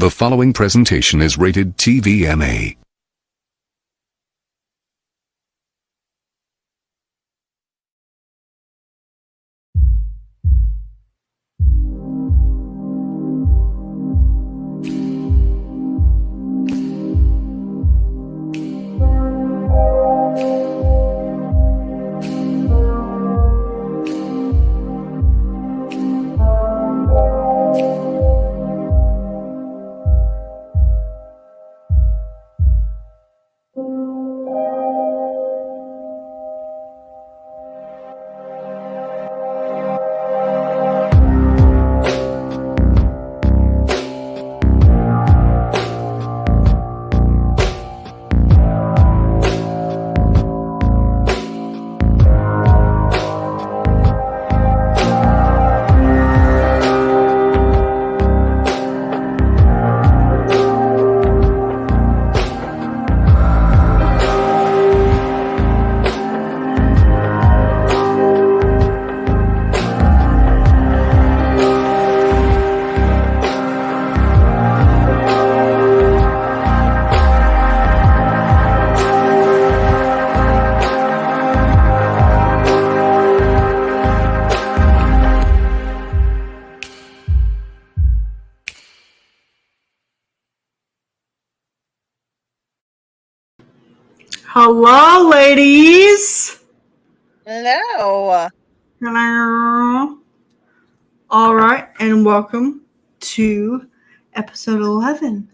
The following presentation is rated TVMA. Hello, ladies. Hello. Hello. All right, and welcome to episode 11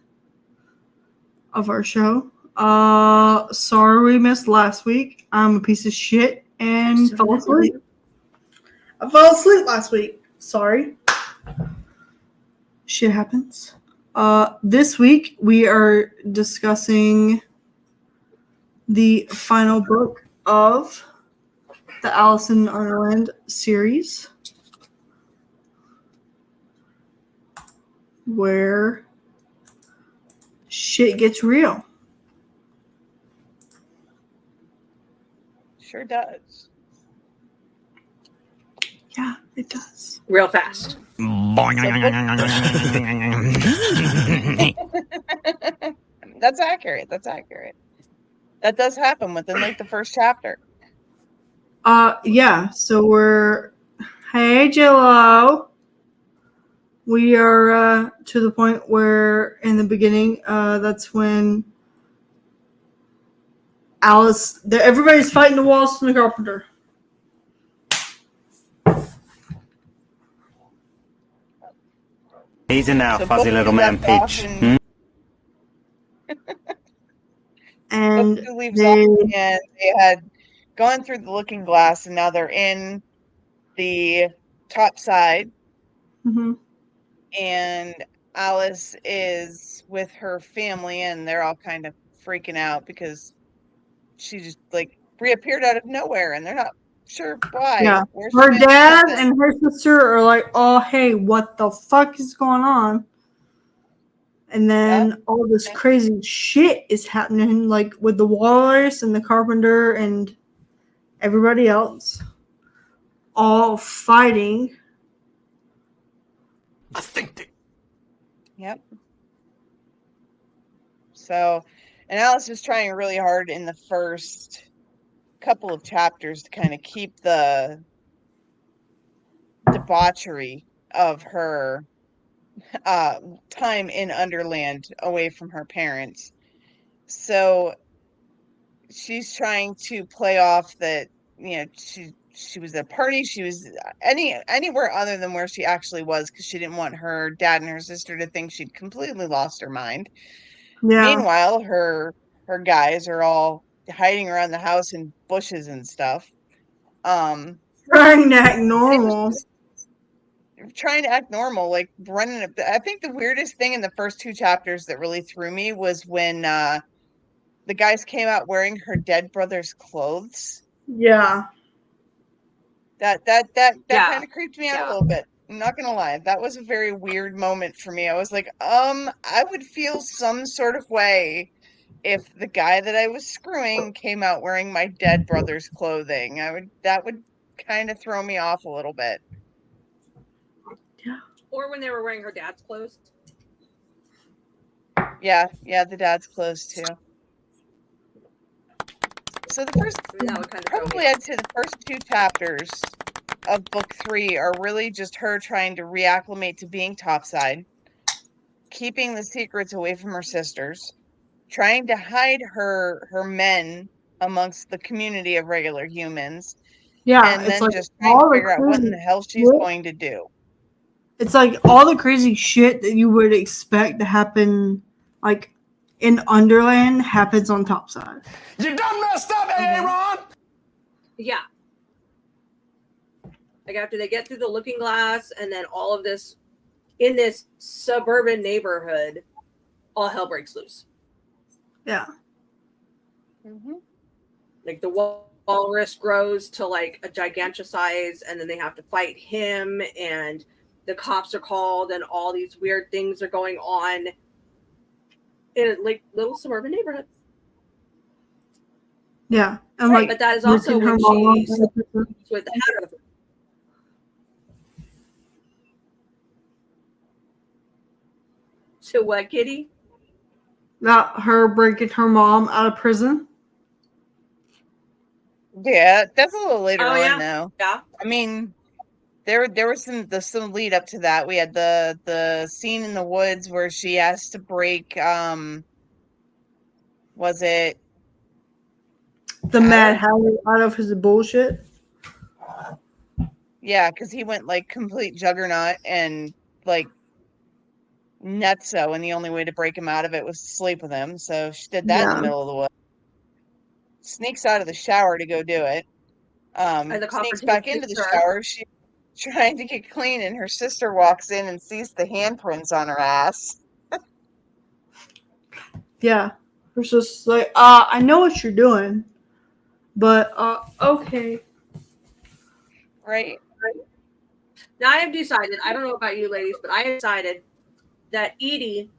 of our show. Sorry we missed last week. I'm a piece of shit and fell asleep. I fell asleep last week. Sorry. Shit happens. This week we are discussing the final book of the Alice in Wonderland series, where shit gets real. Sure does. Yeah, it does. Real fast. That's accurate. That does happen within like the first chapter. Yeah, so we're... Hey, J-Lo. We are to the point where in the beginning, that's when Alice... everybody's fighting the walls from the carpenter. Easy now, So fuzzy both little you man left Peach. off And both you leaves off, and they had gone through the looking glass, and now they're in the top side, and Alice is with her family, and they're all kind of freaking out because she just like reappeared out of nowhere, and they're not sure why. Yeah, Where's her she been? dad and her sister are like, oh, hey, what the fuck is going on? And then all this crazy shit is happening, like with the Wallace and the Carpenter and everybody else, all fighting. I think they... Yep. So, and Alice is trying really hard in the first couple of chapters to kind of keep the debauchery of her time in Underland away from her parents. So she's trying to play off that, you know, she was at a party, she was anywhere other than where she actually was, because she didn't want her dad and her sister to think she'd completely lost her mind. Yeah. Meanwhile, her guys are all hiding around the house in bushes and stuff. Trying to act normal. Trying to act normal, like running. I think the weirdest thing in the first two chapters that really threw me was when the guys came out wearing her dead brother's clothes. Yeah. That kind of creeped me out a little bit. I'm not gonna lie. That was a very weird moment for me. I was like, I would feel some sort of way if the guy that I was screwing came out wearing my dead brother's clothing. That would kind of throw me off a little bit. Yeah. Or when they were wearing her dad's clothes. Yeah, the dad's close too. So the first, probably I'd say the first 2 chapters of book 3 are really just her trying to reacclimate to being topside, keeping the secrets away from her sisters, trying to hide her men amongst the community of regular humans, Yeah, and it's then like just trying to all the figure out what in crazy the hell she's shit. going to do. It's like all the crazy shit that you would expect to happen, like in Underland, happens on Topside. You done messed up, Aaron! Yeah. Like after they get through the looking glass and then all of this in this suburban neighborhood, all hell breaks loose. Yeah. Like the walrus grows to like a gigantic size, and then they have to fight him, and the cops are called, and all these weird things are going on in like little suburban neighborhood. Yeah, and right, like, but that is also when she sleeps with the head. To what, Kitty? Not her breaking her mom out of prison. Yeah, that's a little later on yeah. now. Yeah. I mean, there was some lead up to that. We had the scene in the woods where she has to break was it the Mad Hatter out of his bullshit? Yeah, because he went like complete juggernaut and like nutso, and the only way to break him out of it was to sleep with him. So she did that in the middle of the woods. Sneaks out of the shower to go do it. Sneaks back into the shower. She's trying to get clean, and her sister walks in and sees the handprints on her ass. Yeah. Her sister's like, I know what you're doing, but okay. Right. Now I have decided, I don't know about you ladies, but I have decided that Edie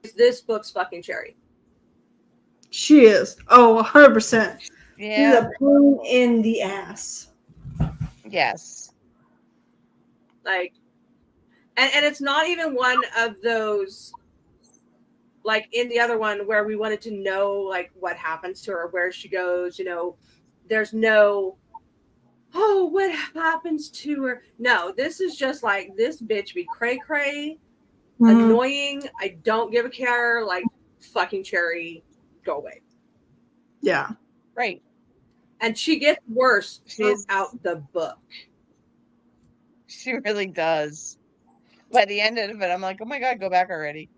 is this book's fucking cherry. She is. Oh, 100%. Yeah. She's a pain in the ass. Yes. Like, and it's not even one of those, like in the other one where we wanted to know like what happens to her, where she goes, you know, there's no, oh, what happens to her? No, this is just like, this bitch be cray-cray, annoying, I don't give a care, like fucking cherry, go away. Yeah. Right. And she gets worse throughout the book. She really does. By the end of it, I'm like, oh my God, go back already.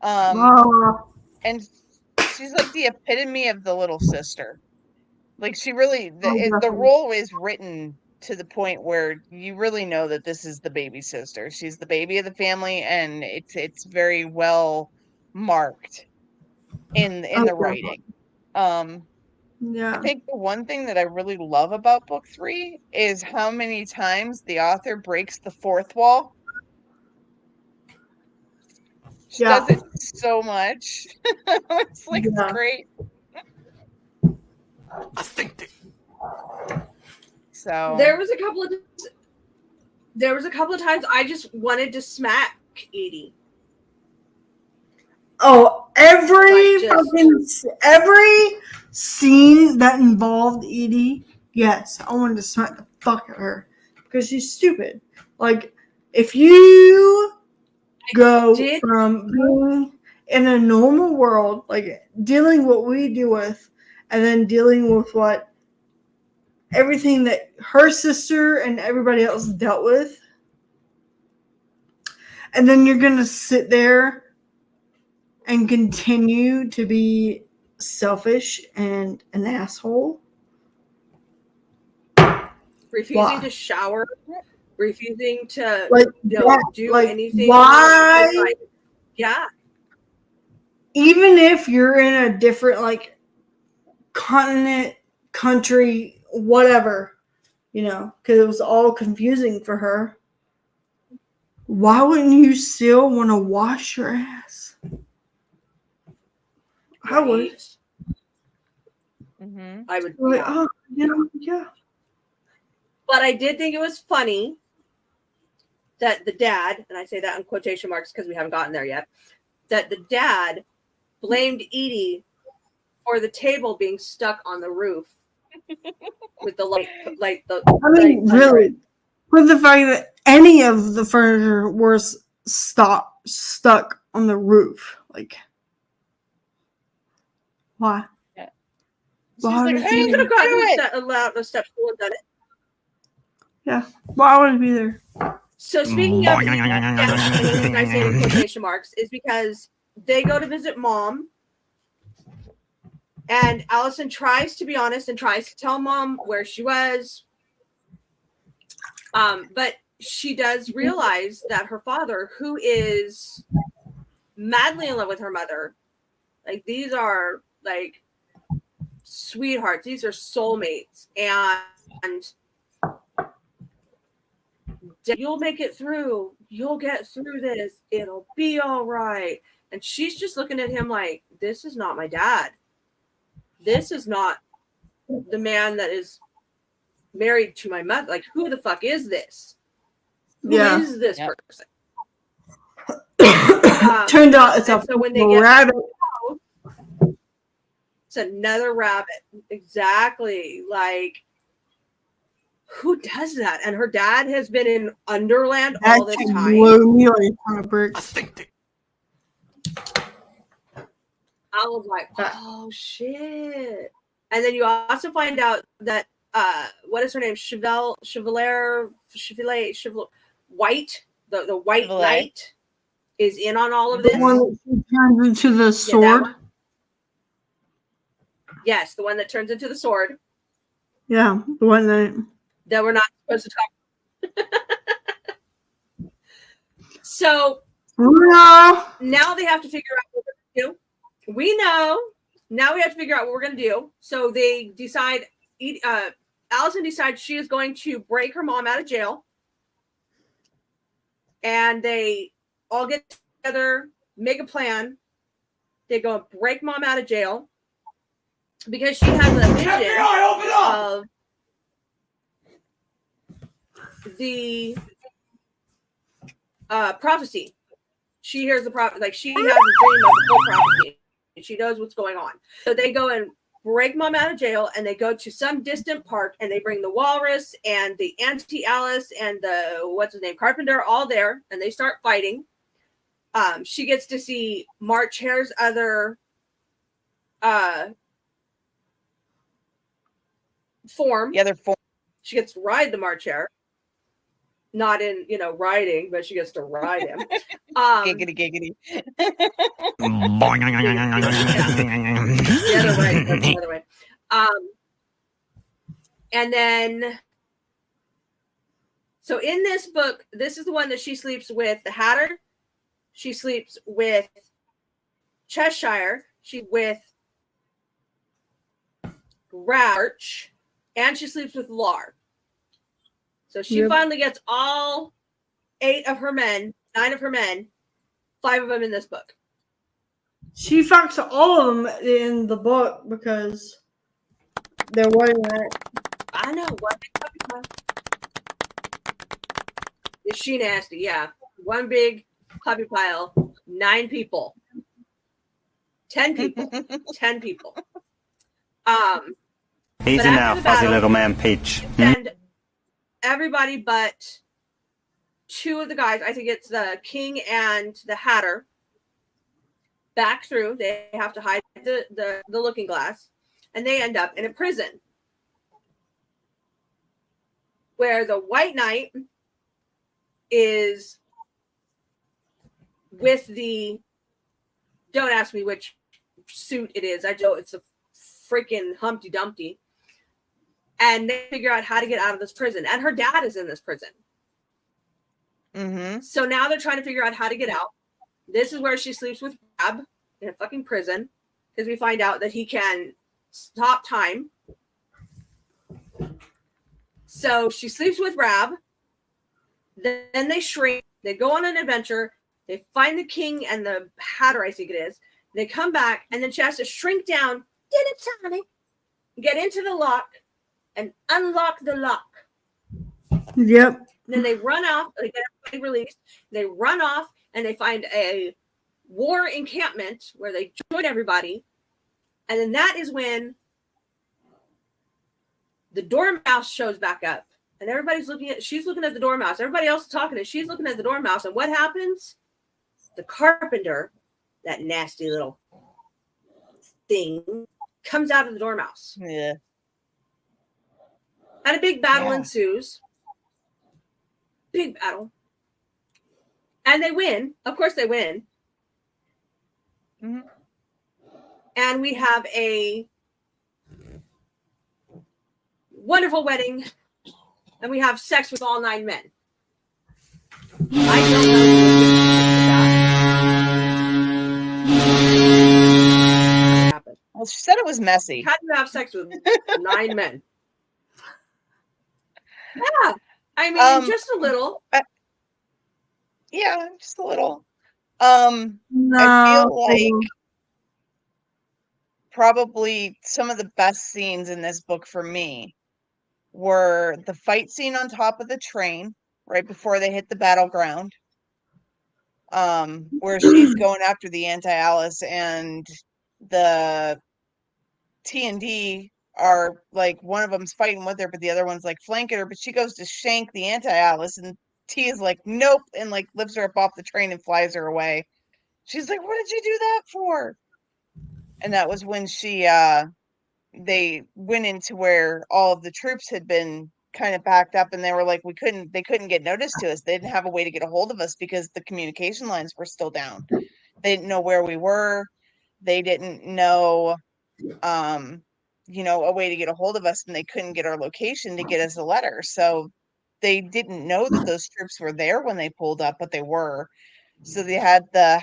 And she's like the epitome of the little sister. Like she really, the role is written to the point where you really know that this is the baby sister. She's the baby of the family, and it's very well marked in the writing. Yeah. I think the one thing that I really love about book 3 is how many times the author breaks the fourth wall. She does it so much. It's like it's great. I think that. So there was a couple of times I just wanted to smack Edie. Oh, every scene that involved Edie, yes, I wanted to smack the fuck out of her because she's stupid. Like, if you go from being in a normal world, like dealing what we deal with, and then dealing with what everything that her sister and everybody else dealt with, and then you're gonna sit there and continue to be selfish and an asshole. Refusing to shower, refusing to do anything. Why? Like, yeah. Even if you're in a different continent, country, whatever, because it was all confusing for her. Why wouldn't you still want to wash your ass? I would. Mm-hmm. I would. Like, yeah. But I did think it was funny that the dad, and I say that in quotation marks because we haven't gotten there yet, that the dad blamed Edie for the table being stuck on the roof with the light. I mean, really, with the fact that any of the furniture was stuck on the roof, like, why? Yeah. Why She's like, would it hey, be could have there? gotten allowed the step stool and done it. Yeah, why would it be there? So speaking of I say it in quotation marks, is because they go to visit mom, and Allison tries to be honest and tries to tell mom where she was. But she does realize that her father, who is madly in love with her mother, like these are like sweethearts, these are soulmates, and you'll make it through. You'll get through this. It'll be all right. And she's just looking at him like, this is not my dad. This is not the man that is married to my mother. Like, who the fuck is this? Who is this person? Turned out it's a so when they get rabbit. It's another rabbit. Exactly. Like, who does that? And her dad has been in Underland all this time. Blew me like a ton of bricks. I was like, oh shit. And then you also find out that what is her name? Chevalier White, the White Chevalier. Knight is in on all of this. The one that she turns into the sword. Yes, the one that turns into the sword. Yeah, the one that we're not supposed to talk. So now they have to figure out what we're going to do. We know. Now we have to figure out what we're going to do. So they decide, Allison decides she is going to break her mom out of jail. And they all get together, make a plan. They go and break mom out of jail because she has a vision of the prophecy. She hears the prophecy, like she has a dream of the full prophecy, and she knows what's going on. So they go and break mom out of jail, and they go to some distant park, and they bring the walrus and the Auntie Alice and the what's his name Carpenter all there, and they start fighting. She gets to see March Hare's other form. The other form. She gets to ride the March Hare. Not in, riding, but she gets to ride him. Giggity, giggity. The other way. That's the other way. And then, so in this book, this is the one that she sleeps with the Hatter. She sleeps with Cheshire. She's with Rauch. And she sleeps with Lar. So she finally gets all 9 of her men, 5 of them in this book. She fucks all of them in the book because they're wearing that. I know. One big puppy pile. Is she nasty? Yeah. One big puppy pile. 9 people. 10 people. 10 people. Easy now, fuzzy little man Peach. And everybody but 2 of the guys, I think it's the King and the Hatter, back through. They have to hide the looking glass, and they end up in a prison where the White Knight is with the, don't ask me which suit it is. I know it's a freaking Humpty Dumpty. And they figure out how to get out of this prison. And her dad is in this prison. Mm-hmm. So now they're trying to figure out how to get out. This is where she sleeps with Rab in a fucking prison. Because we find out that he can stop time. So she sleeps with Rab. Then they shrink. They go on an adventure. They find the King and the Hatter, I think it is. They come back. And then she has to shrink down. Get into the lock. And unlock the lock. Yep. Then they run off. They get everybody released. They run off, and they find a war encampment where they join everybody. And then that is when the dormouse shows back up. And she's looking at the dormouse. Everybody else is talking and she's looking at the dormouse. And what happens? The carpenter, that nasty little thing, comes out of the dormouse. Yeah. And a big battle ensues. Big battle. And they win. Of course they win. Mm-hmm. And we have a wonderful wedding. And we have sex with all 9 men. I don't know what happened. Well, she said it was messy. How do you have sex with 9 men? Yeah. I mean, just a little. Yeah, just a little. No. I feel like probably some of the best scenes in this book for me were the fight scene on top of the train right before they hit the battleground, where she's going after the anti-Alice and the T&D are like, one of them's fighting with her, but the other one's like flanking her, but she goes to shank the anti-Alice and T is like, nope, and like lifts her up off the train and flies her away. She's like, what did you do that for? And that was when they went into where all of the troops had been kind of backed up, and they were like, they couldn't get notice to us. They didn't have a way to get a hold of us because the communication lines were still down. They didn't know where we were. They didn't know, a way to get a hold of us, and they couldn't get our location to get us a letter. So they didn't know that those troops were there when they pulled up, but they were. So they had I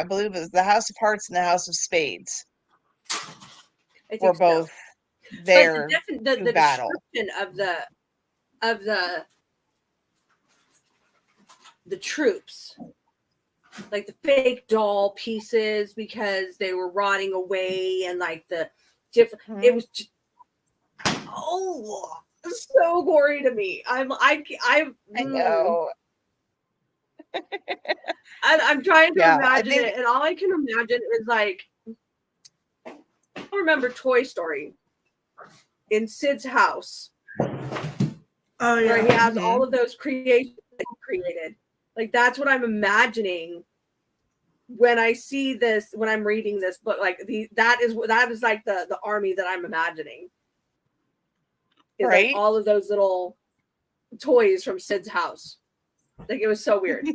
believe it was the House of Hearts and the House of Spades were both there to battle. Description of the troops, like the fake doll pieces, because they were rotting away, and like the different, it was just, so gory to me. I know. I'm trying to imagine it, and all I can imagine is like, I remember Toy Story in Sid's house. Oh yeah, where he has all of those creations that he created. Like, that's what I'm imagining when I see this, when I'm reading this book. Like, that is like the army that I'm imagining. Is right? Like all of those little toys from Sid's house. Like, it was so weird.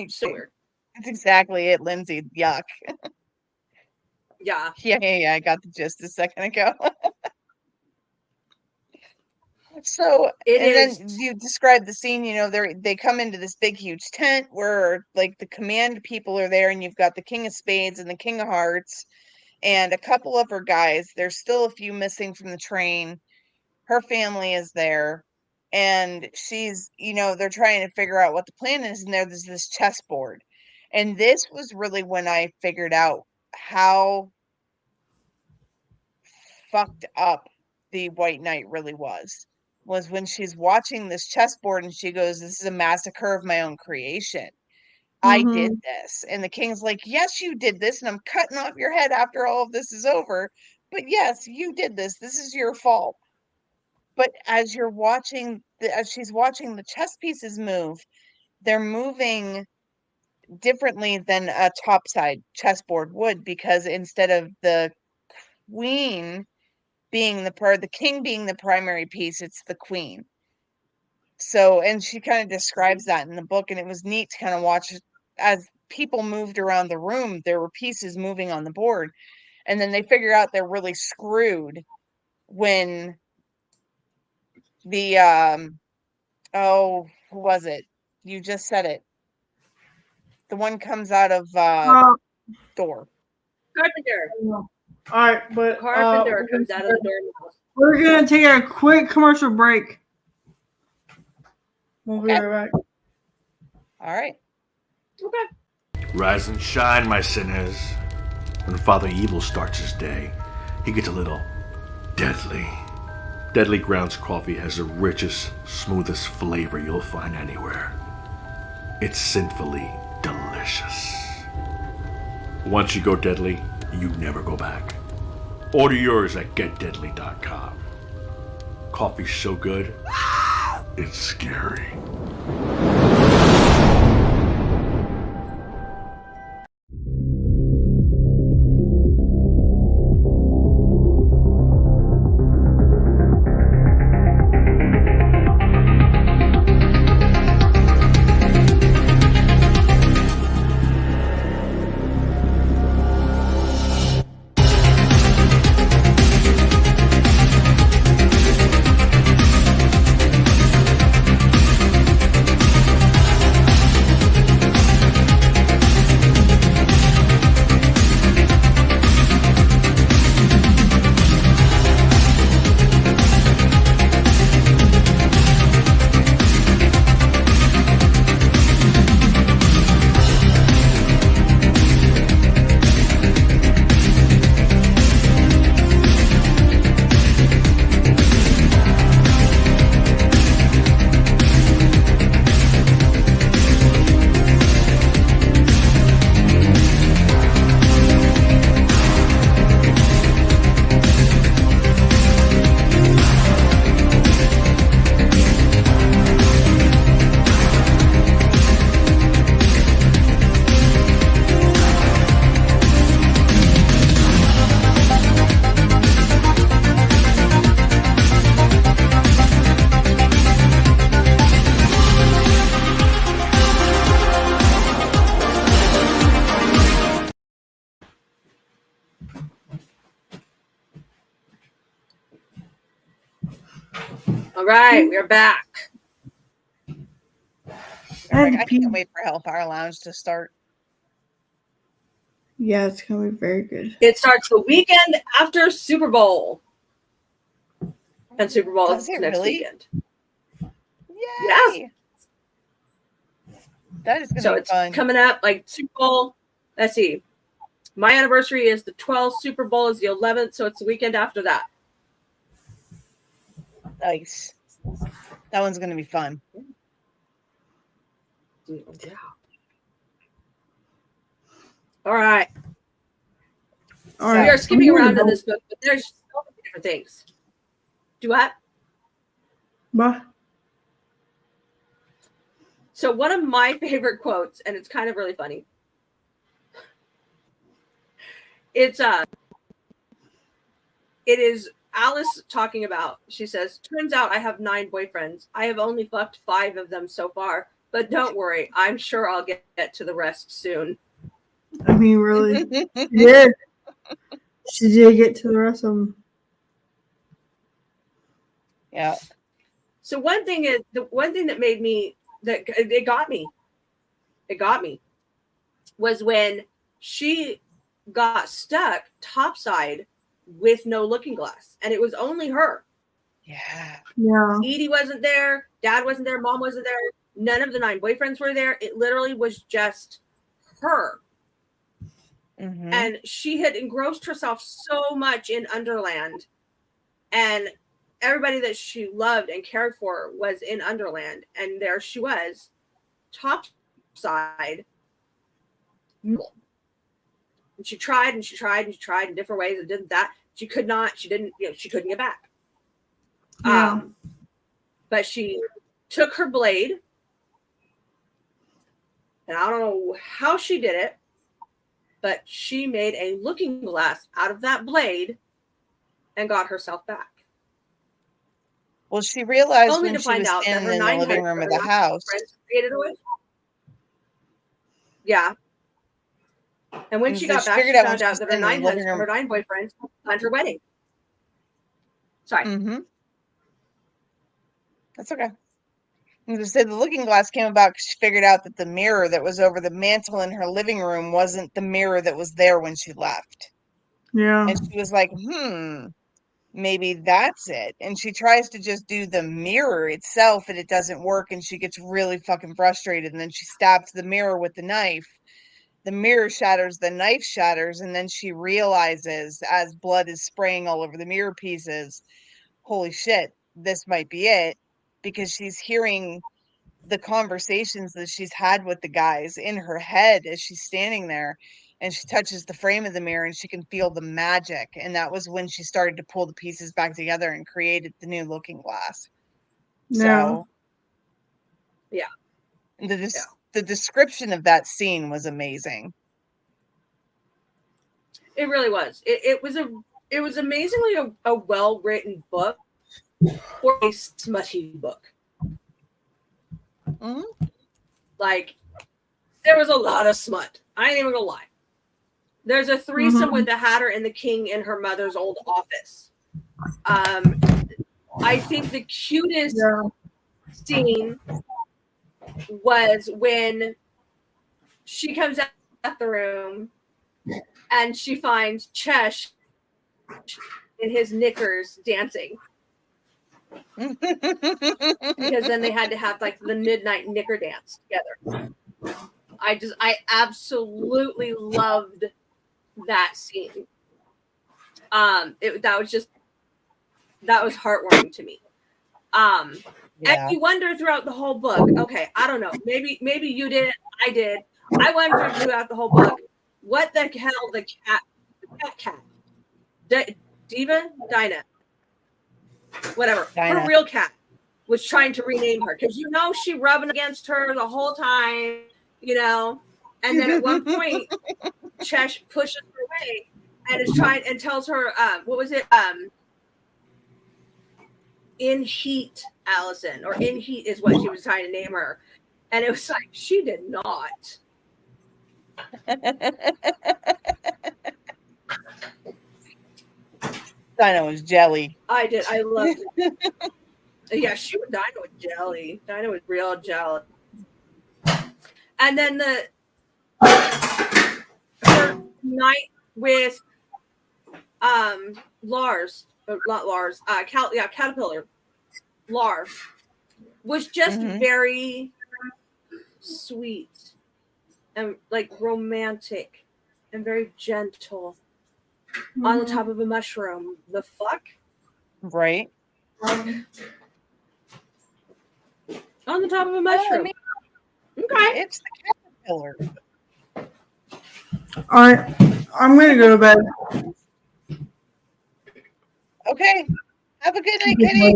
So weird. That's exactly it, Lindsay. Yuck. Yeah. Yeah. I got the gist a second ago. So, then you describe the scene, they come into this big, huge tent where like the command people are there, and you've got the King of Spades and the King of Hearts and a couple of her guys. There's still a few missing from the train. Her family is there, and she's, they're trying to figure out what the plan is. And there's this chessboard. And this was really when I figured out how fucked up the White Knight really was when she's watching this chessboard and she goes, this is a massacre of my own creation. I did this. And the king's like, yes, you did this, and I'm cutting off your head after all of this is over. But yes, you did this. This is your fault. But as she's watching the chess pieces move, they're moving differently than a topside chessboard would, because instead of the queen being the king being the primary piece, it's the queen. So, and she kind of describes that in the book, and it was neat to kind of watch as people moved around the room. There were pieces moving on the board, and then they figure out they're really screwed when the who was it? You just said it. The one comes out of door. Carpenter. All right, but Carpenter comes out of the door. We're gonna take a quick commercial break. We'll be right back. All right. Okay. Rise and shine, my sinners. When Father Evil starts his day, he gets a little deadly. Deadly Grounds coffee has the richest, smoothest flavor you'll find anywhere. It's sinfully delicious. Once you go deadly, you never go back. Order yours at getdeadly.com. Coffee's so good, it's scary. All right, we're back. I can't wait for Hellfire Lounge to start. Yeah, it's gonna be very good. It starts the weekend after Super Bowl. And Super Bowl is next weekend. Yay! Yeah. That is going to be fun. It's coming up like Super Bowl. Let's see. My anniversary is the 12th. Super Bowl is the 11th. So it's the weekend after that. Nice. That one's going to be fun. Yeah. All right. All right. We are skipping around in this book, but there's so many different things. Do what? What? So one of my favorite quotes, and it's kind of really funny. It is Alice talking about, she says, turns out I have 9 boyfriends. I have only fucked 5 of them so far, but don't worry. I'm sure I'll get to the rest soon. I mean, really? Yeah. She did get to the rest of them. Yeah. So one thing that made me, that it got me was when she got stuck topside with no looking glass, and it was only her. Yeah. Edie wasn't there, Dad wasn't there, Mom wasn't there, none of the 9 boyfriends were there. It literally was just her. Mm-hmm. And she had engrossed herself so much in Underland, and everybody that she loved and cared for was in Underland, and there she was, topside. And she tried and she tried and she tried in different ways and did that. She couldn't get back. Yeah. But she took her blade, and I don't know how she did it, but she made a looking glass out of that blade and got herself back. Well, she realized only when to she find was out that standing her in the 9 living room of the house. Created a witch. Yeah. And when she got back, she found out that her 9 boyfriends planned her wedding. Sorry. Mm-hmm. That's okay. And to say the looking glass came about because she figured out that the mirror that was over the mantle in her living room wasn't the mirror that was there when she left. Yeah. And she was like, maybe that's it. And she tries to just do the mirror itself, and it doesn't work, and she gets really fucking frustrated, and then she stabs the mirror with the knife. The mirror shatters, the knife shatters, and then she realizes, as blood is spraying all over the mirror pieces, holy shit, this might be it, because she's hearing the conversations that she's had with the guys in her head as she's standing there, and she touches the frame of the mirror and she can feel the magic. And that was when she started to pull the pieces back together and created the new Looking Glass. So, yeah. The description of that scene was amazing. It really was. It was amazingly a well-written book or a smutty book. Mm-hmm. Like, there was a lot of smut. I ain't even gonna lie. There's a threesome with the Hatter and the King in her mother's old office. I think the cutest scene was when she comes out the room and she finds Chesh in his knickers dancing. Because then they had to have like the midnight knicker dance together. I absolutely loved that scene. That was heartwarming to me. And you wonder throughout the whole book, okay, I don't know, maybe you did, I did. I wondered throughout the whole book, what the hell the cat, Dinah, whatever, her real cat was trying to rename her, because she rubbing against her the whole time, and then at one point Chesh pushes her away and is trying and tells her, what was it? In Heat, Allison, or In Heat is what she was trying to name her. And it was like, she did not. Dinah was jelly. I did. I loved it. Yeah, Dinah was jelly. Dinah was real jelly. And then her night with Lars, not Lars, Caterpillar, Lars, was just very sweet and like romantic and very gentle on the top of a mushroom. The fuck? Right. On the top of a mushroom. Okay. It's the caterpillar. All right. I'm going to go to bed. Okay. Have a good night, Kitty.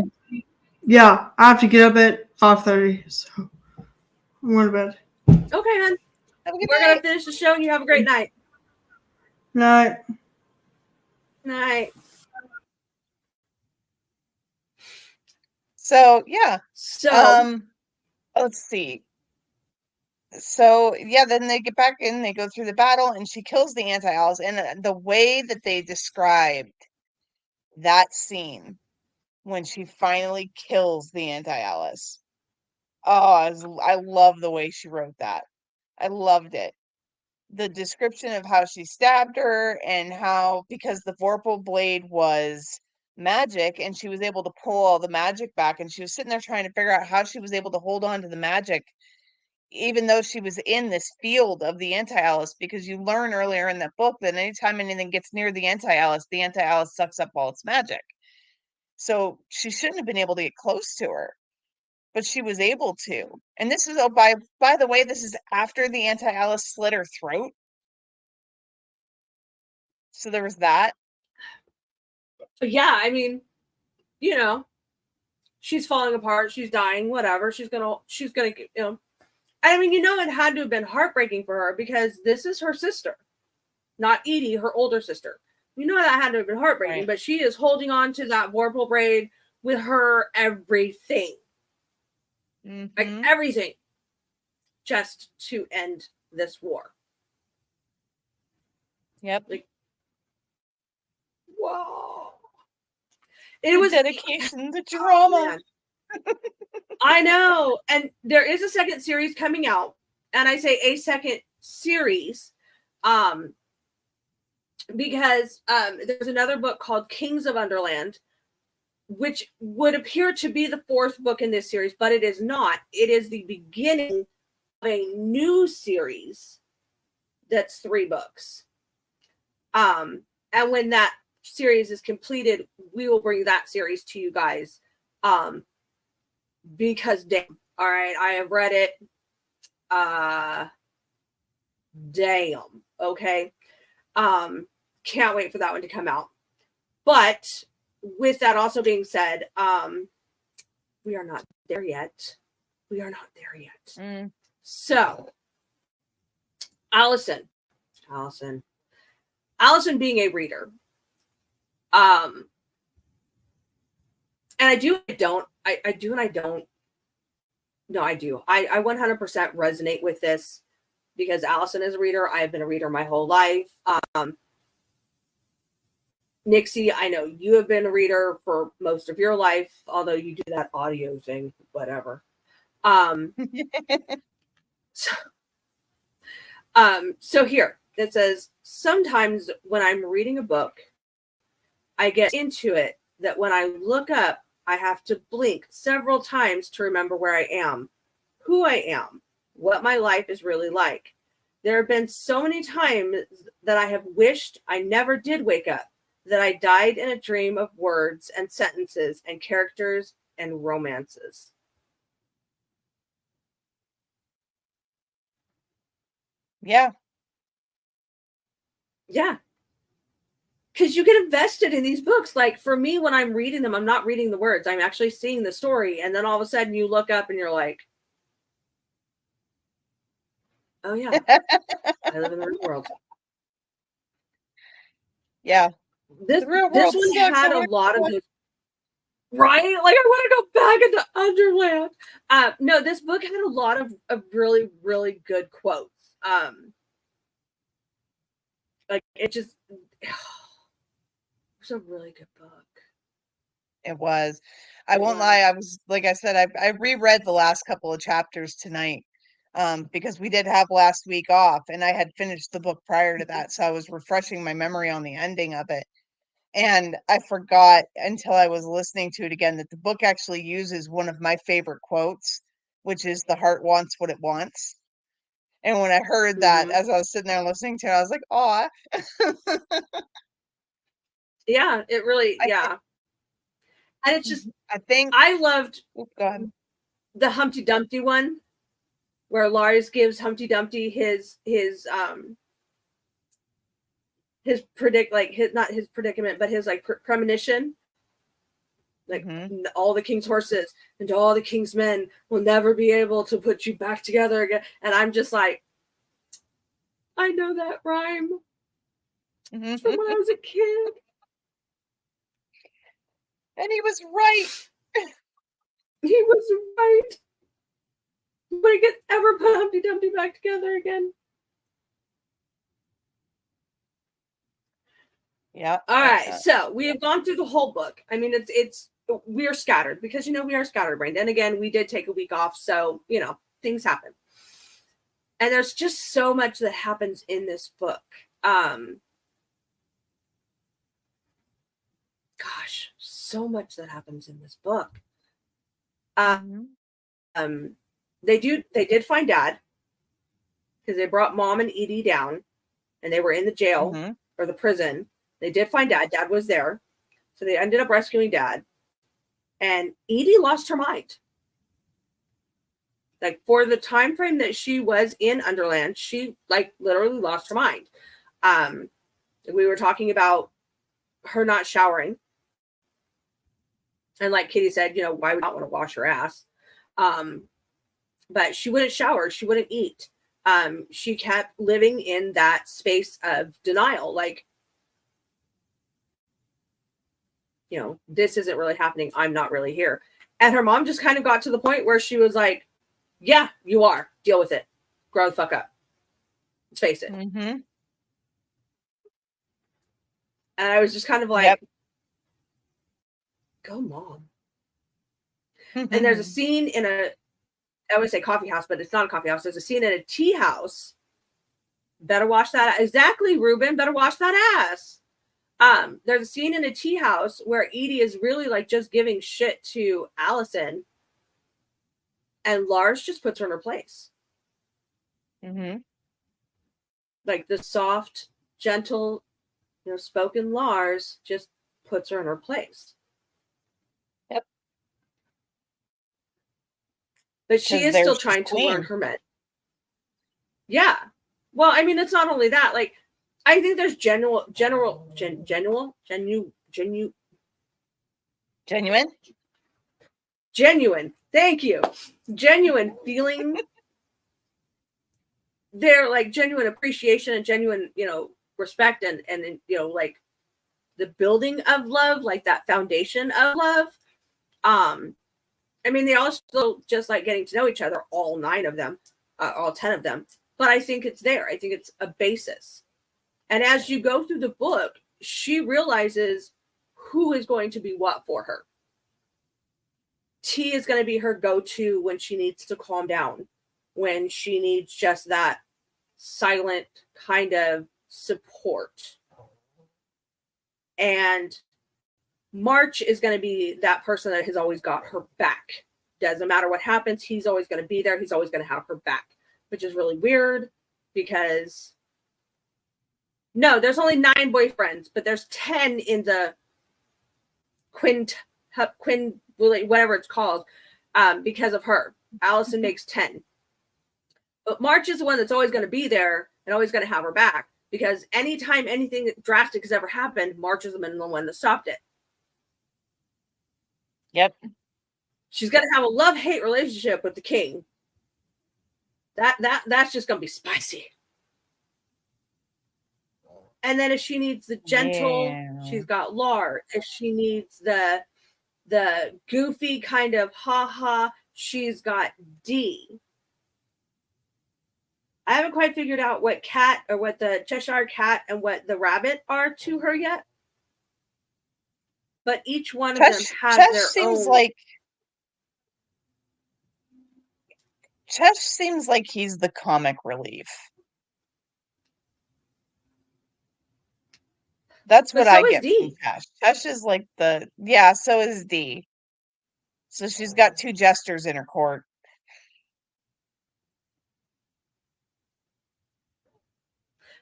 Yeah, I have to get up at 5:30, so I'm going to bed. Okay, hon. We're going to finish the show and you have a great night. Night. Night. So, yeah. So, let's see. So, yeah, then they get back in, they go through the battle, and she kills the anti-Alice. And the way that they described that scene when she finally kills the anti-Alice. Oh, I love the way she wrote that. I loved it. The description of how she stabbed her and how, because the Vorpal blade was magic and she was able to pull all the magic back, and she was sitting there trying to figure out how she was able to hold on to the magic even though she was in this field of the anti-Alice, because you learn earlier in that book that anytime anything gets near the anti-Alice sucks up all its magic. So she shouldn't have been able to get close to her, but she was able to. And this is, by the way, this is after the anti-Alice slit her throat. So there was that. Yeah, I mean, she's falling apart, she's dying, whatever. She's gonna, I mean, it had to have been heartbreaking for her, because this is her sister, not Edie, her older sister. That had to have been heartbreaking, right. But she is holding on to that Vorpal braid with her everything. Like everything, just to end this war. Yep. Like, whoa. It was dedication, the drama. I know. And there is a second series coming out. And I say a second series because there's another book called Kings of Underland, which would appear to be the fourth book in this series, but it is not. It is the beginning of a new series that's 3 books. And when that series is completed, we will bring that series to you guys. Because damn, all right, I have read it. Damn. Okay. Can't wait for that one to come out. But with that also being said, we are not there yet. We are not there yet. So, Allison being a reader, and I do and I don't. No, I do. I 100% resonate with this because Allison is a reader. I have been a reader my whole life. Nixie, I know you have been a reader for most of your life, although you do that audio thing, whatever. So here it says, sometimes when I'm reading a book, I get into it that when I look up, I have to blink several times to remember where I am, who I am, what my life is really like. There have been so many times that I have wished I never did wake up, that I died in a dream of words and sentences and characters and romances. Yeah. Yeah. Because you get invested in these books. Like for me, when I'm reading them, I'm not reading the words. I'm actually seeing the story. And then all of a sudden you look up and you're like, oh yeah, I live in the real world. Yeah. This one had a lot of those. Right? Like I want to go back into Underland. No, this book had a lot of really, really good quotes. Like it was a really good book. It was. I won't lie. I was, like I said, I reread the last couple of chapters tonight because we did have last week off and I had finished the book prior to that. So I was refreshing my memory on the ending of it. And I forgot until I was listening to it again that the book actually uses one of my favorite quotes, which is "The heart wants what it wants." And when I heard that, as I was sitting there listening to it, I was like, "Aw." Yeah, it really, yeah. And it's just, I loved the Humpty Dumpty one, where Lars gives Humpty Dumpty his not his predicament, but his like premonition. Like all the king's horses and all the king's men will never be able to put you back together again. And I'm just like, I know that rhyme from when I was a kid. And he was right. He was right. But I could ever put Humpty Dumpty back together again. Yeah. All right. So we have gone through the whole book. I mean, we are scattered because, we are scatterbrained. And again, we did take a week off. So, things happen. And there's just so much that happens in this book. Gosh, so much that happens in this book. They did find Dad because they brought Mom and Edie down and they were in the jail or the prison. They did find Dad. Dad was there. So they ended up rescuing Dad. And Edie lost her mind. Like for the time frame that she was in Underland, she like literally lost her mind. We were talking about her not showering. And like Kitty said, why would not want to wash her ass? But she wouldn't shower. She wouldn't eat. She kept living in that space of denial. Like, this isn't really happening. I'm not really here. And her mom just kind of got to the point where she was like, yeah, you are. Deal with it. Grow the fuck up. Let's face it. And I was just kind of like, go Mom. And there's a scene in I would say coffee house, but it's not a coffee house. There's a scene in a tea house. Better watch that. Exactly, Ruben. Better watch that ass. There's a scene in a tea house where Edie is really like just giving shit to Allison. And Lars just puts her in her place. Like the soft, gentle, spoken Lars just puts her in her place. Yep. But she is still trying to learn her med. Yeah. Well, I mean, it's not only that. Like, I think there's genuine. Thank you. Genuine feeling. They're like genuine appreciation and genuine, respect and like the building of love, like that foundation of love. I mean, they all still just like getting to know each other, all 9 of them, all 10 of them. But I think it's there. I think it's a basis. And as you go through the book, she realizes who is going to be what for her. T is going to be her go-to when she needs to calm down, when she needs just that silent kind of support. And March is going to be that person that has always got her back. Doesn't matter what happens, he's always going to be there. He's always going to have her back, which is really weird because no, there's only 9 boyfriends, but there's 10 in the Quinn, whatever it's called, because of her. Allison makes 10. But March is the one that's always going to be there and always going to have her back because anytime anything drastic has ever happened, March has been the one that stopped it. Yep. She's going to have a love-hate relationship with the king. That's just going to be spicy. And then if she needs the gentle, she's got Lar. If she needs the goofy kind of ha-ha, she's got D. I haven't quite figured out what cat or what the Cheshire cat and what the rabbit are to her yet. But each one of them has their own. Chesh seems like he's the comic relief. That's what I get from Chesh. Chesh is like so is D. So she's got 2 jesters in her court.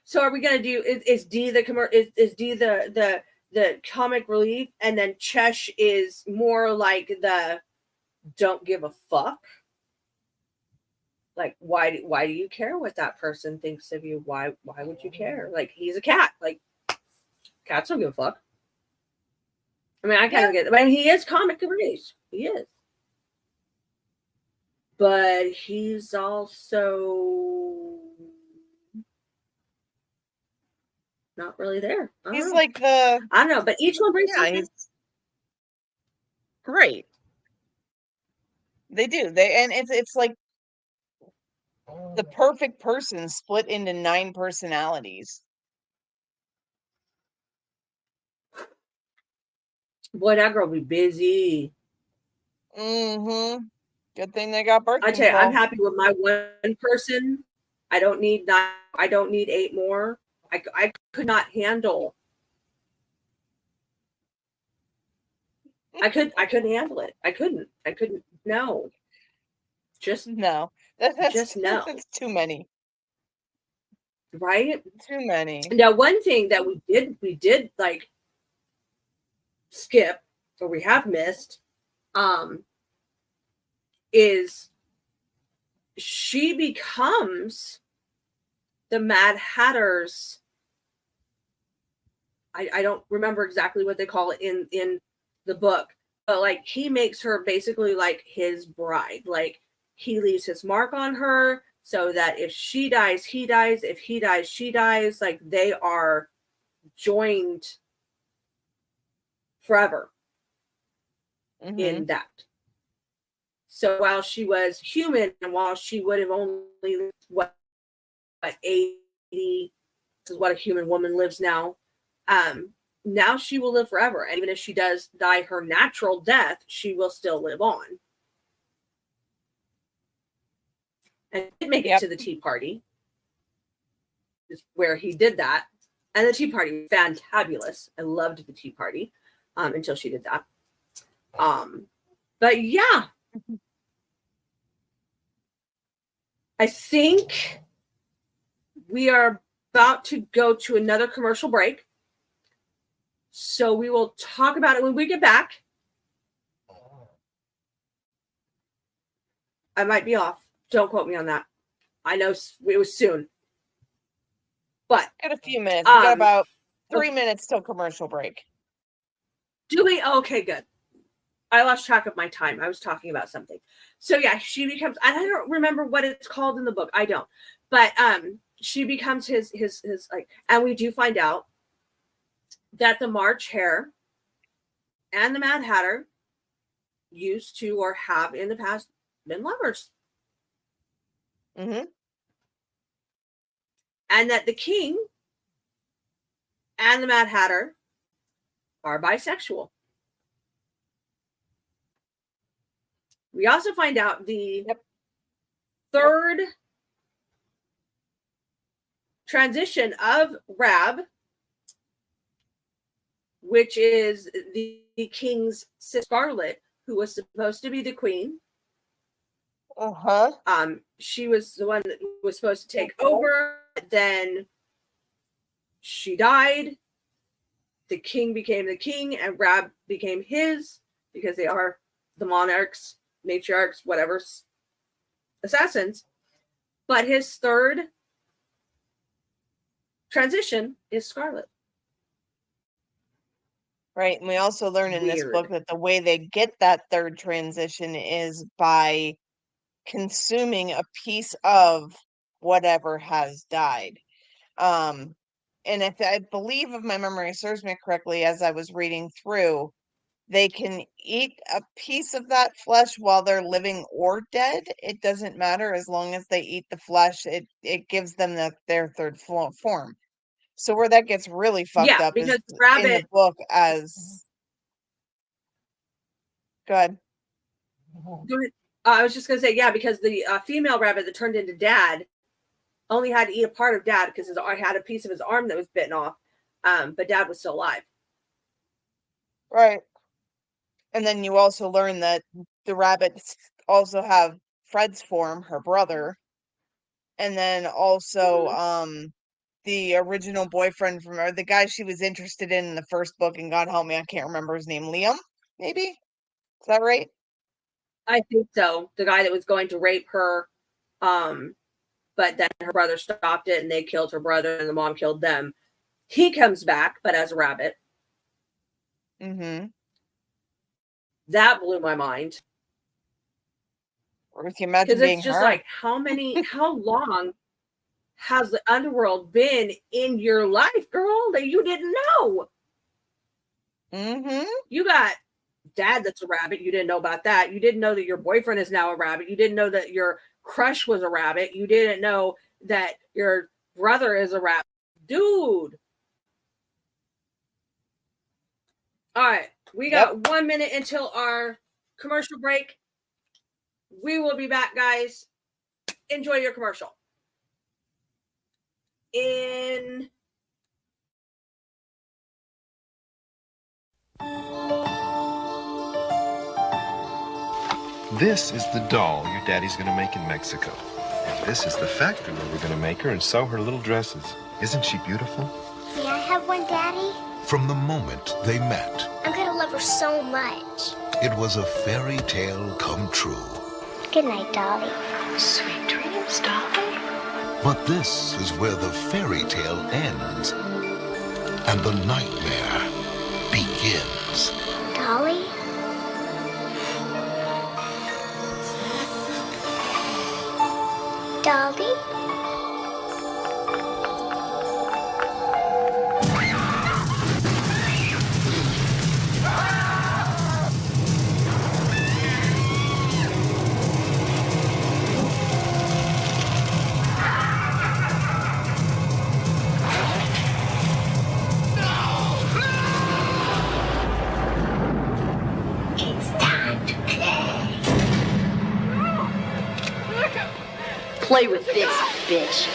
So are we gonna do is D is D the comic relief, and then Chesh is more like the don't give a fuck? Like why do you care what that person thinks of you? Why would you care? Like he's a cat. Like cats don't give a fuck. I mean, I kind of get it. I mean, he is comic relief. He is. But he's also not really there. He's like I don't know, but each one brings something. Right. They do. And it's like the perfect person split into 9 personalities. Boy, that girl be busy. Mm-hmm. Good thing they got birth I tell you, control. I'm happy with my 1 person. I don't need 9. I don't need 8 more. I could not handle. I couldn't handle it. I couldn't. No. Just no. That's just no. That's too many. Right? Too many. Now, one thing that we did like skip, or we have missed, is she becomes the Mad Hatter's. I don't remember exactly what they call it in the book, but like he makes her basically like his bride. Like he leaves his mark on her so that if she dies, he dies. If he dies, she dies. Like they are joined forever in that. So while she was human and while she would have only lived, what 80 is what a human woman lives now, now she will live forever. And even if she does die her natural death, she will still live on. And did make it to the Tea Party, where he did that. And the Tea Party was fantabulous. I loved the Tea Party until she did that. But yeah, I think we are about to go to another commercial break. So we will talk about it when we get back. I might be off. Don't quote me on that. I know it was soon. But got a few minutes. We got about 3 minutes till commercial break. Do we? Okay, good. I lost track of my time. I was talking about something. So yeah, she becomes, and I don't remember what it's called in the book. I don't. But she becomes his like, and we do find out that the March Hare and the Mad Hatter used to or have in the past been lovers. Mm-hmm. And that the King and the Mad Hatter are bisexual. We also find out the third transition of Rab, which is the King's sister Scarlet, who was supposed to be the queen. She was the one that was supposed to take over. Then she died. The King became the king, and Rab became his, because they are the monarchs, matriarchs, whatever, assassins. But his third transition is Scarlet. Right. And we also learn in this book that the way they get that third transition is by consuming a piece of whatever has died. And if I believe, if my memory serves me correctly, as I was reading through, they can eat a piece of that flesh while they're living or dead. It doesn't matter, as long as they eat the flesh. It gives them their third form. So where that gets really fucked up is in the book as... Go ahead. I was just going to say, yeah, because the female rabbit that turned into Dad only had to eat a part of Dad because I had a piece of his arm that was bitten off, but Dad was still alive. Right. And then you also learn that the rabbits also have Fred's form, her brother, and then also the original boyfriend from her, the guy she was interested in the first book, and God help me, I can't remember his name. Liam, maybe? Is that right? I think so. The guy that was going to rape her, but then her brother stopped it and they killed her brother and the mom killed them. He comes back, but as a rabbit. Mm-hmm. That blew my mind. Or if you imagine because it's just her. Like, how long has the underworld been in your life, girl, that you didn't know? Mm-hmm. You got Dad that's a rabbit. You didn't know about that. You didn't know that your boyfriend is now a rabbit. You didn't know that your crush was a rabbit. You didn't know that your brother is a rabbit. Dude. All right. We got 1 minute until our commercial break. We will be back, guys. Enjoy your commercial. This is the doll your daddy's gonna make in Mexico. And this is the factory where we're gonna make her and sew her little dresses. Isn't she beautiful? May I have one, Daddy? From the moment they met, I'm gonna love her so much. it was a fairy tale come true. Good night, Dolly. Sweet dreams, Dolly. But this is where the fairy tale ends and the nightmare begins. Dolly? Dolly? It's time to play. Play with this, bitch.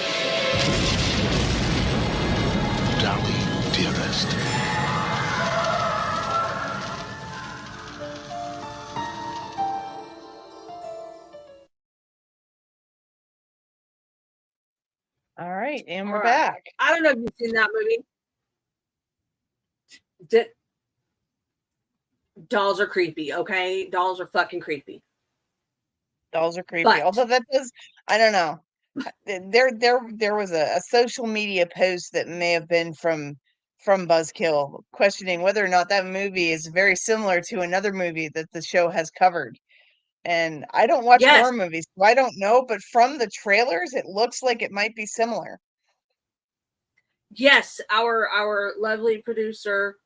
Dolly, dearest. All right, and we're back. I don't know if you've seen that movie. Dolls are creepy, okay? Dolls are fucking creepy. Dolls are creepy. But, although that does, I don't know. There was a social media post that may have been from Buzzkill questioning whether or not that movie is very similar to another movie that the show has covered. And I don't watch horror movies, so I don't know, but from the trailers, it looks like it might be similar. Yes, our lovely producer,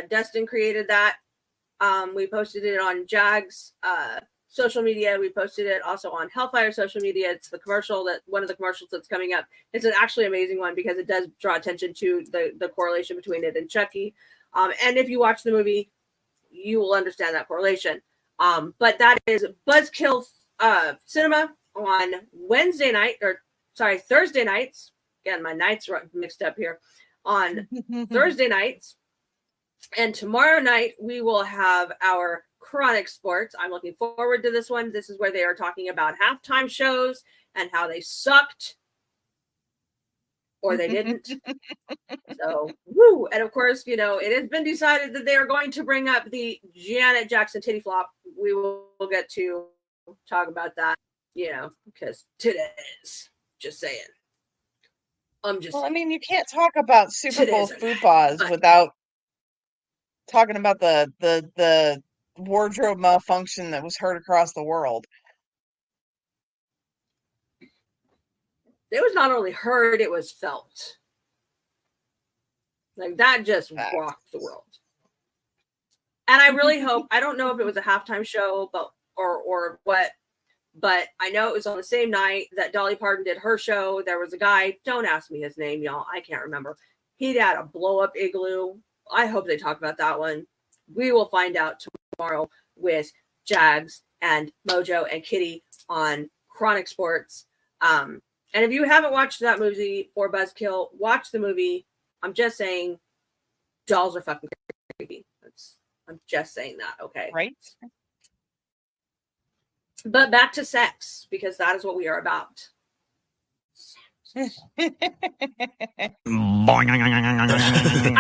Dustin, created that. We posted it on Jag's social media. We posted it also on Hellfire social media. It's the commercial one of the commercials that's coming up. It's an actually amazing one because it does draw attention to the correlation between it and Chucky. And if you watch the movie, you will understand that correlation. But that is Buzzkill Cinema on Thursday nights. Again, my nights are mixed up here. On Thursday nights. And tomorrow night, we will have our Chronic Sports. I'm looking forward to this one. This is where they are talking about halftime shows and how they sucked or they didn't. So, woo. And of course, it has been decided that they are going to bring up the Janet Jackson titty flop. We will get to talk about that, because today's just saying. Well, I mean, you can't talk about Super Bowl footballs without talking about the wardrobe malfunction that was heard across the world. It was not only heard, it was felt. Like that just rocked the world. And I really hope, I don't know if it was a halftime show, or what, but I know it was on the same night that Dolly Parton did her show. There was a guy, don't ask me his name, y'all. I can't remember. He had a blow up igloo. I hope they talk about that one. We will find out tomorrow with Jags and Mojo and Kitty on Chronic Sports. And if you haven't watched that movie for Buzzkill, watch the movie. I'm just saying, dolls are fucking creepy. I'm just saying that, okay? Right. But back to sex, because that is what we are about. I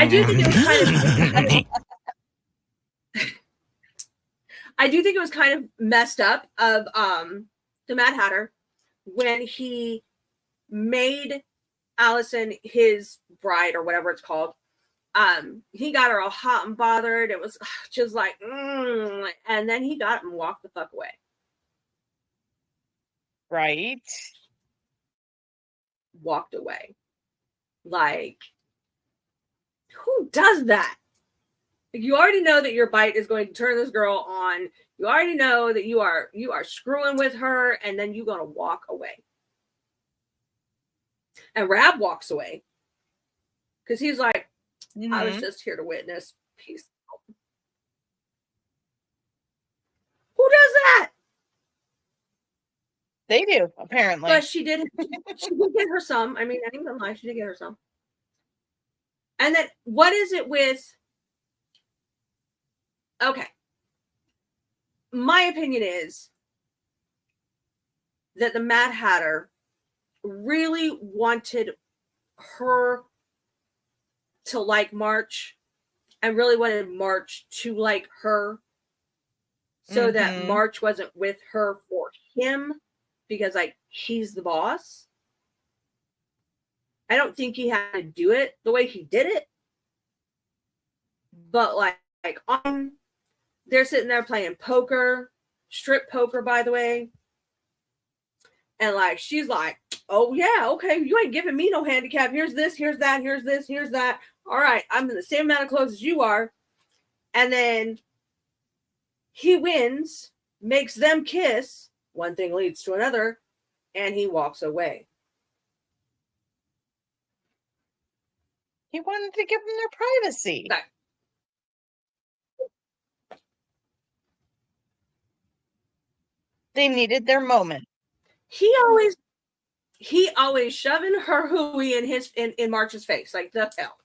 do think it was I do think it was kind of messed up of the Mad Hatter when he made Allison his bride or whatever it's called. He got her all hot and bothered. It was just like, and then he got up and walked the fuck away. Right. Walked away. Like, who does that? You already know that your bite is going to turn this girl on. You already know that you are screwing with her, and then you're gonna walk away. And Rab walks away because he's like, I was just here to witness. Peace. Who does that? They do, apparently. But she did get her some. I mean, I ain't gonna lie, she did get her some. And then what is it with? Okay. My opinion is that the Mad Hatter really wanted her to like March and really wanted March to like her so that March wasn't with her for him because like he's the boss. I don't think he had to do it the way he did it. But like they're sitting there playing poker, strip poker, by the way. And like, she's like, oh yeah, okay, you ain't giving me no handicap. Here's this, here's that, here's this, here's that. All right, I'm in the same amount of clothes as you are. And then he wins, makes them kiss. One thing leads to another, and he walks away. He wanted to give them their privacy. Right. They needed their moment. He always shoving her hooey in March's face. Like the hell.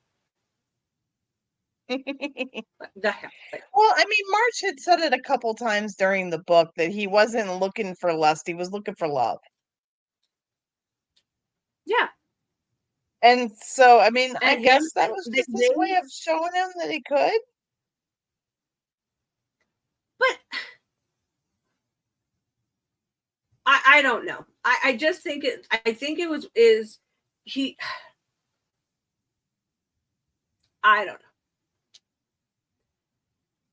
The hell. Well, I mean, March had said it a couple times during the book that he wasn't looking for lust, he was looking for love. Yeah. And so, I mean, I guess that was just his way of showing him that he could. But I don't know. I just think it. I think it was he. I don't know.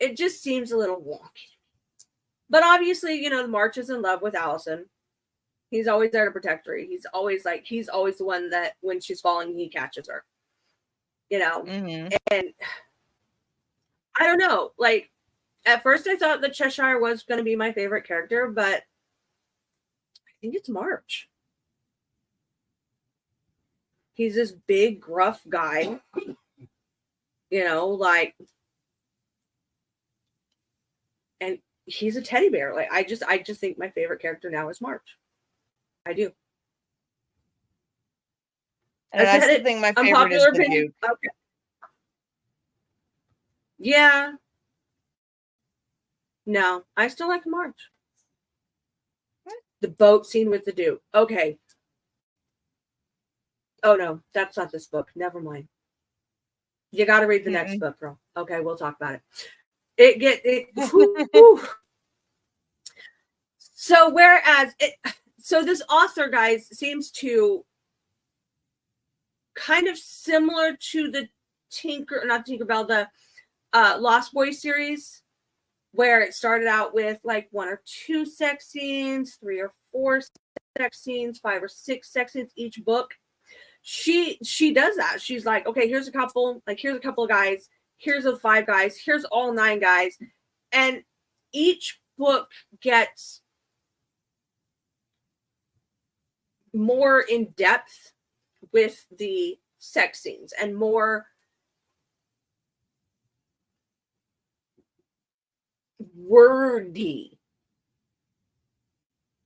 It just seems a little wonky. But obviously, March is in love with Allison. He's always there to protect her. He's always the one that when she's falling, he catches her. Mm-hmm. And I don't know. Like, at first I thought that Cheshire was going to be my favorite character, but I think it's March. He's this big, gruff guy, and he's a teddy bear. Like, I just think my favorite character now is March. I do. And I still think my favorite is the Duke. Okay. Yeah. No, I still like March. The boat scene with the Duke. Okay. Oh no, that's not this book. Never mind. You got to read the next book, girl. Okay, we'll talk about it. So this author, guys, seems to kind of similar to the Tinkerbell, the Lost Boys series, where it started out with like 1 or 2 sex scenes, 3 or 4 sex scenes, 5 or 6 sex scenes each book. She does that. She's like, okay, here's a couple of guys, here's the 5 guys, here's all 9 guys, and each book gets more in depth with the sex scenes and more wordy,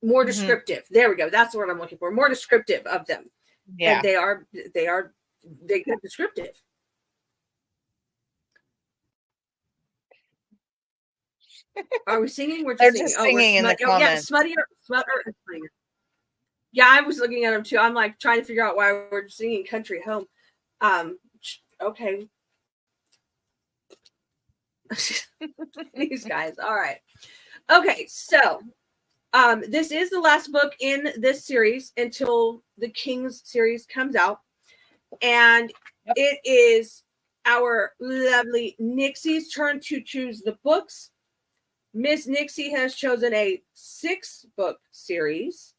more descriptive. There we go. That's the word I'm looking for. More descriptive of them. Yeah. And they get descriptive. Are we singing? We're just They're singing. just singing in the comments. Yeah, Smuttier. Yeah, I was looking at them too. I'm like trying to figure out why we're singing Country Home. Okay. These guys. All right. Okay, so this is the last book in this series until the King's series comes out. And it is our lovely Nixie's turn to choose the books. Miss Nixie has chosen a 6-book series.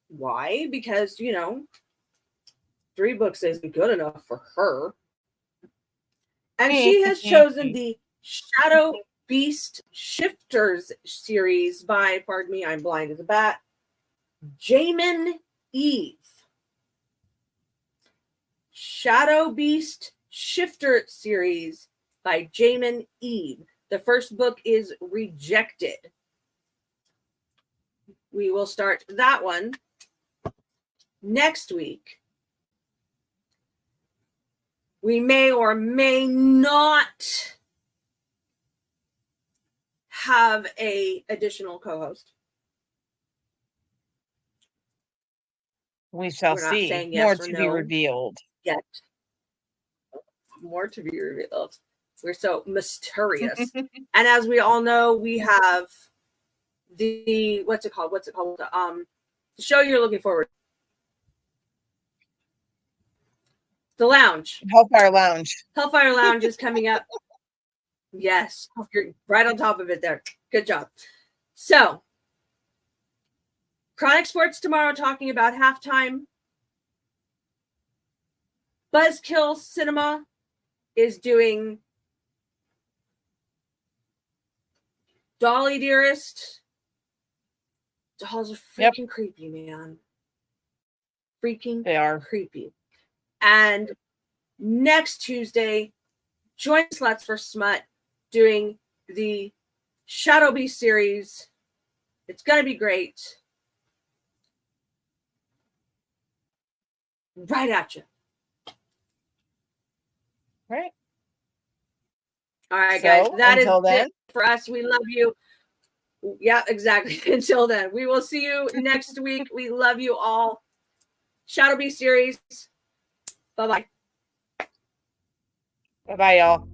Why? Because, 3 books isn't good enough for her. And she has chosen the Shadow Beast Shifters series by, pardon me, I'm blind as a bat, Jamin Eve. Shadow Beast Shifter series by Jamin Eve. The first book is Rejected. We will start that one next week. We may or may not have a additional co-host. We shall see. Yes more to be revealed. Yet. More to be revealed. We're so mysterious. And as we all know, we have the what's it called? The show you're looking forward to. The Lounge. Hellfire Lounge. Hellfire Lounge is coming up. Yes. You're right on top of it there. Good job. So, Chronic Sports tomorrow talking about Halftime. Buzzkill Cinema is doing Dolly Dearest. Dolls are freaking creepy, man. They are creepy. And next Tuesday, join Sluts for Smut doing the Shadow Beast series. It's going to be great. Right at you. Right. All right, guys. That is it for us. We love you. Yeah, exactly. Until then, we will see you next week. We love you all. Shadow Beast series. Bye-bye. Bye-bye, y'all.